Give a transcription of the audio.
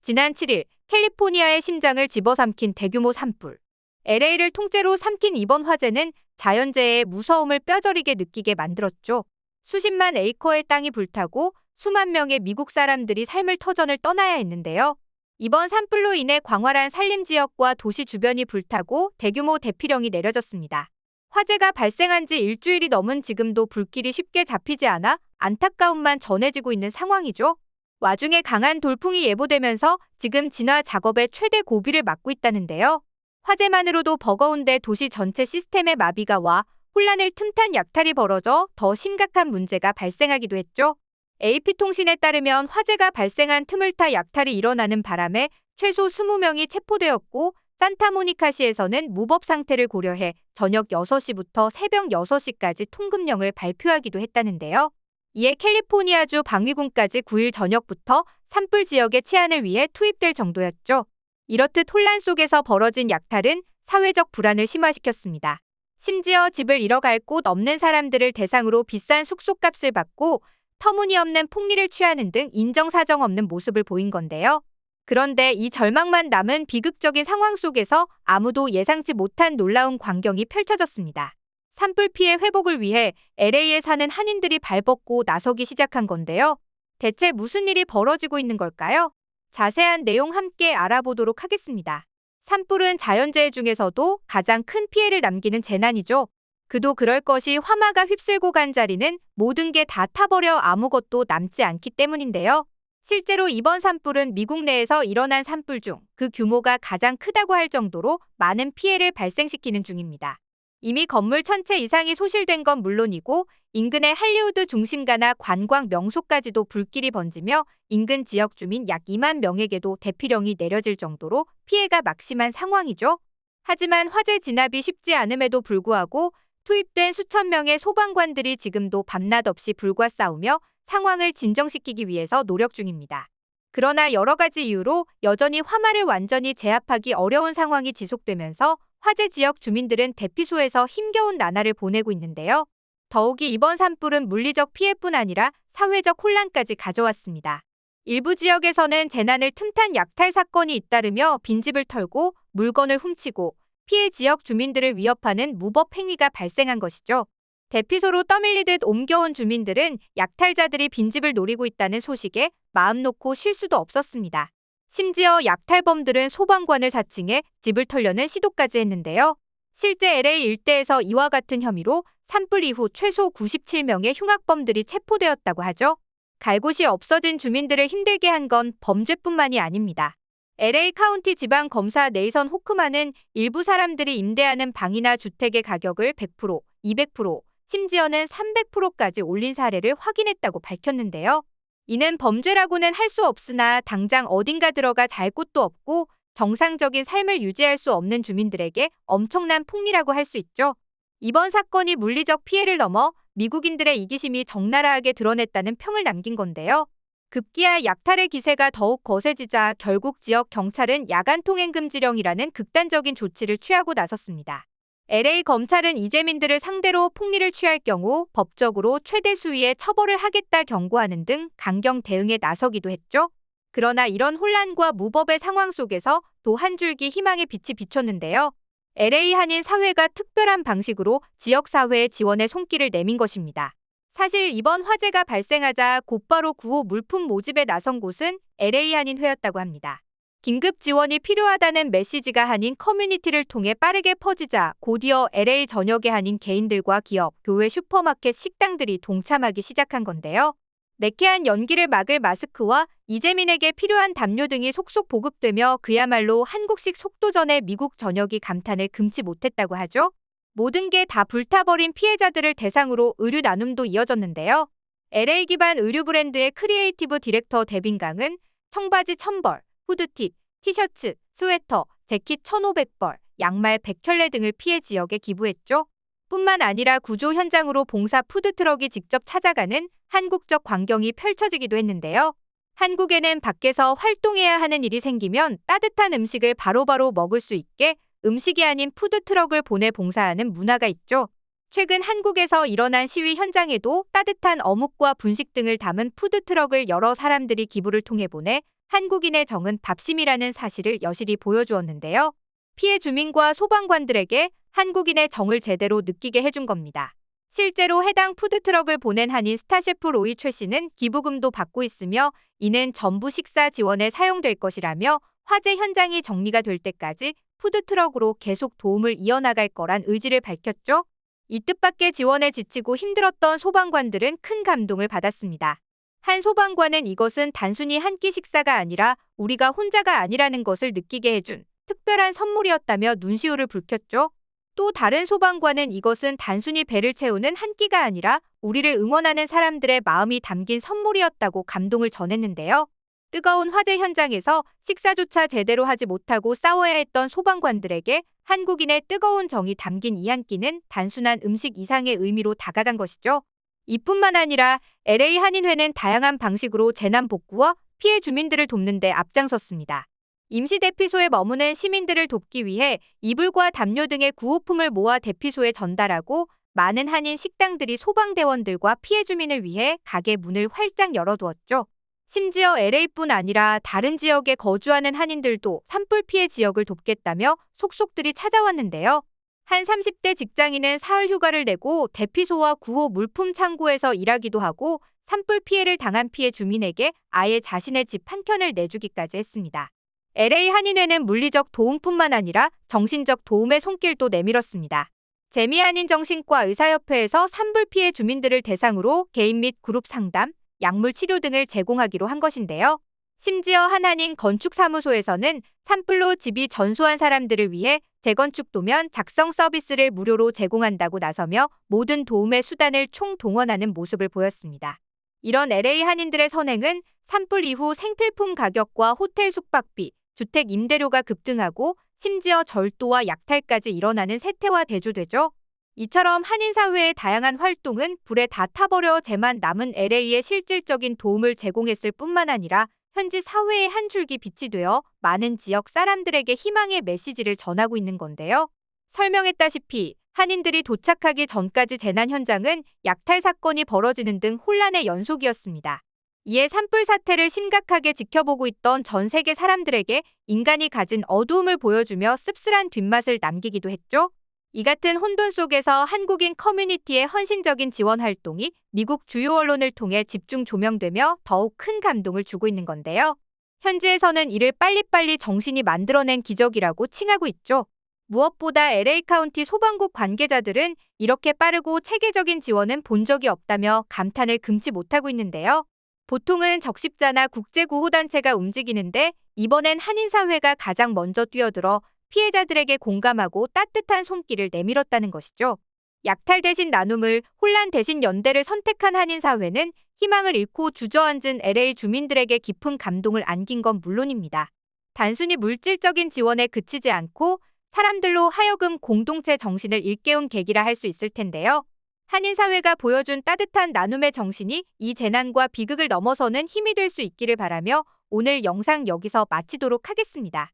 지난 7일 캘리포니아의 심장을 집어삼킨 대규모 산불. LA를 통째로 삼킨 이번 화재는 자연재해의 무서움을 뼈저리게 느끼게 만들었죠. 수십만 에이커의 땅이 불타고 수만 명의 미국 사람들이 삶을 터전을 떠나야 했는데요. 이번 산불로 인해 광활한 산림 지역과 도시 주변이 불타고 대규모 대피령이 내려졌습니다. 화재가 발생한 지 일주일이 넘은 지금도 불길이 쉽게 잡히지 않아 안타까움만 전해지고 있는 상황이죠. 와중에 강한 돌풍이 예보되면서 지금 진화 작업의 최대 고비를 맞고 있다는데요. 화재만으로도 버거운데 도시 전체 시스템에 마비가 와 혼란을 틈탄 약탈이 벌어져 더 심각한 문제가 발생하기도 했죠. AP통신에 따르면 화재가 발생한 틈을 타 약탈이 일어나는 바람에 최소 20명이 체포되었고 산타모니카시에서는 무법 상태를 고려해 저녁 6시부터 새벽 6시까지 통금령을 발표하기도 했다는데요. 이에 캘리포니아주 방위군까지 9일 저녁부터 산불 지역의 치안을 위해 투입될 정도였죠. 이렇듯 혼란 속에서 벌어진 약탈은 사회적 불안을 심화시켰습니다. 심지어 집을 잃어갈 곳 없는 사람들을 대상으로 비싼 숙소값을 받고 터무니없는 폭리를 취하는 등 인정사정 없는 모습을 보인 건데요. 그런데 이 절망만 남은 비극적인 상황 속에서 아무도 예상치 못한 놀라운 광경이 펼쳐졌습니다. 산불 피해 회복을 위해 LA에 사는 한인들이 발벗고 나서기 시작한 건데요. 대체 무슨 일이 벌어지고 있는 걸까요? 자세한 내용 함께 알아보도록 하겠습니다. 산불은 자연재해 중에서도 가장 큰 피해를 남기는 재난이죠. 그도 그럴 것이 화마가 휩쓸고 간 자리는 모든 게 다 타버려 아무것도 남지 않기 때문인데요. 실제로 이번 산불은 미국 내에서 일어난 산불 중 그 규모가 가장 크다고 할 정도로 많은 피해를 발생시키는 중입니다. 이미 건물 1000채 이상이 소실된 건 물론이고 인근의 할리우드 중심가나 관광 명소까지도 불길이 번지며 인근 지역 주민 약 2만 명에게도 대피령이 내려질 정도로 피해가 막심한 상황이죠. 하지만 화재 진압이 쉽지 않음에도 불구하고 투입된 수천 명의 소방관들이 지금도 밤낮 없이 불과 싸우며 상황을 진정시키기 위해서 노력 중입니다. 그러나 여러 가지 이유로 여전히 화마를 완전히 제압하기 어려운 상황이 지속되면서 화재 지역 주민들은 대피소에서 힘겨운 나날을 보내고 있는데요. 더욱이 이번 산불은 물리적 피해뿐 아니라 사회적 혼란까지 가져왔습니다. 일부 지역에서는 재난을 틈탄 약탈 사건이 잇따르며 빈집을 털고 물건을 훔치고 피해 지역 주민들을 위협하는 무법 행위가 발생한 것이죠. 대피소로 떠밀리듯 옮겨온 주민들은 약탈자들이 빈집을 노리고 있다는 소식에 마음 놓고 쉴 수도 없었습니다. 심지어 약탈범들은 소방관을 사칭해 집을 털려는 시도까지 했는데요. 실제 LA 일대에서 이와 같은 혐의로 산불 이후 최소 97명의 흉악범들이 체포되었다고 하죠. 갈 곳이 없어진 주민들을 힘들게 한 건 범죄뿐만이 아닙니다. LA 카운티 지방검사 네이선 호크만은 일부 사람들이 임대하는 방이나 주택의 가격을 100%, 200%, 심지어는 300%까지 올린 사례를 확인했다고 밝혔는데요. 이는 범죄라고는 할 수 없으나 당장 어딘가 들어가 잘 곳도 없고 정상적인 삶을 유지할 수 없는 주민들에게 엄청난 폭리라고 할 수 있죠. 이번 사건이 물리적 피해를 넘어 미국인들의 이기심이 적나라하게 드러냈다는 평을 남긴 건데요. 급기야 약탈의 기세가 더욱 거세지자 결국 지역 경찰은 야간 통행 금지령이라는 극단적인 조치를 취하고 나섰습니다. LA 검찰은 이재민들을 상대로 폭리를 취할 경우 법적으로 최대 수위의 처벌을 하겠다 경고하는 등 강경 대응에 나서기도 했죠. 그러나 이런 혼란과 무법의 상황 속에서 또 한 줄기 희망의 빛이 비쳤는데요. LA 한인 사회가 특별한 방식으로 지역사회의 지원에 손길을 내민 것입니다. 사실 이번 화재가 발생하자 곧바로 구호 물품 모집에 나선 곳은 LA 한인회였다고 합니다. 긴급 지원이 필요하다는 메시지가 한인 커뮤니티를 통해 빠르게 퍼지자 곧이어 LA 전역의 한인 개인들과 기업, 교회, 슈퍼마켓, 식당들이 동참하기 시작한 건데요. 매캐한 연기를 막을 마스크와 이재민에게 필요한 담요 등이 속속 보급되며 그야말로 한국식 속도전에 미국 전역이 감탄을 금치 못했다고 하죠. 모든 게 다 불타버린 피해자들을 대상으로 의류 나눔도 이어졌는데요. LA 기반 의류 브랜드의 크리에이티브 디렉터 데빈강은 청바지 1000벌, 후드티, 티셔츠, 스웨터, 재킷 1500벌, 양말 100켤레 등을 피해 지역에 기부했죠. 뿐만 아니라 구조 현장으로 봉사 푸드트럭이 직접 찾아가는 한국적 광경이 펼쳐지기도 했는데요. 한국에는 밖에서 활동해야 하는 일이 생기면 따뜻한 음식을 바로바로 먹을 수 있게 음식이 아닌 푸드트럭을 보내 봉사하는 문화가 있죠. 최근 한국에서 일어난 시위 현장에도 따뜻한 어묵과 분식 등을 담은 푸드트럭을 여러 사람들이 기부를 통해 보내 한국인의 정은 밥심이라는 사실을 여실히 보여주었는데요. 피해 주민과 소방관들에게 한국인의 정을 제대로 느끼게 해준 겁니다. 실제로 해당 푸드트럭을 보낸 한인 스타셰프 로이 최 씨는 기부금도 받고 있으며 이는 전부 식사 지원에 사용될 것이라며 화재 현장이 정리가 될 때까지 푸드트럭으로 계속 도움을 이어나갈 거란 의지를 밝혔죠. 이 뜻밖의 지원에 지치고 힘들었던 소방관들은 큰 감동을 받았습니다. 한 소방관은 이것은 단순히 한 끼 식사가 아니라 우리가 혼자가 아니라는 것을 느끼게 해준 특별한 선물이었다며 눈시울을 붉혔죠. 또 다른 소방관은 이것은 단순히 배를 채우는 한 끼가 아니라 우리를 응원하는 사람들의 마음이 담긴 선물이었다고 감동을 전했는데요. 뜨거운 화재 현장에서 식사조차 제대로 하지 못하고 싸워야 했던 소방관들에게 한국인의 뜨거운 정이 담긴 이 한 끼는 단순한 음식 이상의 의미로 다가간 것이죠. 이뿐만 아니라 LA 한인회는 다양한 방식으로 재난 복구와 피해 주민들을 돕는 데 앞장섰습니다. 임시 대피소에 머무는 시민들을 돕기 위해 이불과 담요 등의 구호품을 모아 대피소에 전달하고 많은 한인 식당들이 소방대원들과 피해 주민을 위해 가게 문을 활짝 열어두었죠. 심지어 LA뿐 아니라 다른 지역에 거주하는 한인들도 산불 피해 지역을 돕겠다며 속속들이 찾아왔는데요. 한 30대 직장인은 사흘 휴가를 내고 대피소와 구호 물품 창고에서 일하기도 하고 산불 피해를 당한 피해 주민에게 아예 자신의 집 한 켠을 내주기까지 했습니다. LA 한인회는 물리적 도움뿐만 아니라 정신적 도움의 손길도 내밀었습니다. 재미한인정신과 의사협회에서 산불 피해 주민들을 대상으로 개인 및 그룹 상담, 약물 치료 등을 제공하기로 한 것인데요. 심지어 한 한인 건축사무소에서는 산불로 집이 전소한 사람들을 위해 재건축 도면 작성 서비스를 무료로 제공한다고 나서며 모든 도움의 수단을 총동원하는 모습을 보였습니다. 이런 LA 한인들의 선행은 산불 이후 생필품 가격과 호텔 숙박비, 주택 임대료가 급등하고 심지어 절도와 약탈까지 일어나는 세태와 대조되죠. 이처럼 한인사회의 다양한 활동은 불에 다 타버려 재만 남은 LA에 실질적인 도움을 제공했을 뿐만 아니라 현지 사회의 한 줄기 빛이 되어 많은 지역 사람들에게 희망의 메시지를 전하고 있는 건데요. 설명했다시피 한인들이 도착하기 전까지 재난 현장은 약탈 사건이 벌어지는 등 혼란의 연속이었습니다. 이에 산불 사태를 심각하게 지켜보고 있던 전 세계 사람들에게 인간이 가진 어두움을 보여주며 씁쓸한 뒷맛을 남기기도 했죠. 이 같은 혼돈 속에서 한국인 커뮤니티의 헌신적인 지원 활동이 미국 주요 언론을 통해 집중 조명되며 더욱 큰 감동을 주고 있는 건데요. 현지에서는 이를 빨리빨리 정신이 만들어낸 기적이라고 칭하고 있죠. 무엇보다 LA 카운티 소방국 관계자들은 이렇게 빠르고 체계적인 지원은 본 적이 없다며 감탄을 금치 못하고 있는데요. 보통은 적십자나 국제구호단체가 움직이는데 이번엔 한인사회가 가장 먼저 뛰어들어 피해자들에게 공감하고 따뜻한 손길을 내밀었다는 것이죠. 약탈 대신 나눔을, 혼란 대신 연대를 선택한 한인사회는 희망을 잃고 주저앉은 LA 주민들에게 깊은 감동을 안긴 건 물론입니다. 단순히 물질적인 지원에 그치지 않고 사람들로 하여금 공동체 정신을 일깨운 계기라 할 수 있을 텐데요. 한인사회가 보여준 따뜻한 나눔의 정신이 이 재난과 비극을 넘어서는 힘이 될 수 있기를 바라며 오늘 영상 여기서 마치도록 하겠습니다.